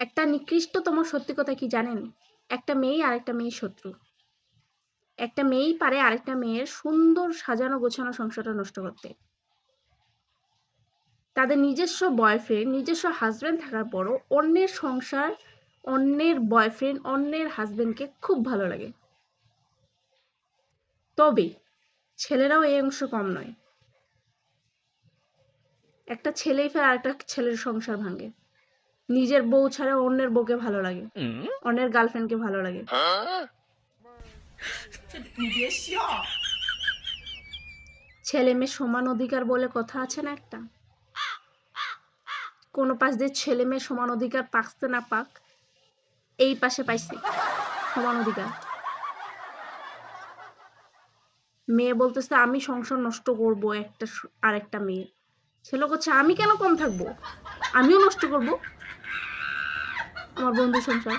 একটা নিকৃষ্টতম সত্যি কথা কি জানেন? একটা মেয়েই আরেকটা মেয়ের শত্রু। একটা মেয়েই পারে আরেকটা মেয়ের সুন্দর সাজানো গোছানো সংসারটা নষ্ট করতে। তাদের নিজস্ব বয়ফ্রেন্ড, নিজস্ব হাসব্যান্ড থাকার পরও অন্যের সংসার, অন্যের বয়ফ্রেন্ড, অন্যের হাসব্যান্ডকে খুব ভালো লাগে। তবে ছেলেরাও এই অংশ কম নয়। একটা ছেলেই ফের আরেকটা ছেলের সংসার ভাঙে। নিজের বউ ছাড়া অন্যের বউকে ভালো লাগে, অন্যের গার্লফ্রেন্ডকে ভালো লাগে। ছেলে মেয়ে সমান অধিকার বলে কথা আছে না একটা? কোনো পাশ দিয়ে ছেলে মেয়ে সমান অধিকার পাকতে না পাক, এই পাশে পাইছে সমান অধিকার। মেয়ে বলতেছে আমি সংসার নষ্ট করব একটা আরেকটা মেয়ে। ছেলে করছে আমি কেন কম থাকবো, আমিও নষ্ট করব আমার বন্ধুর সংসার।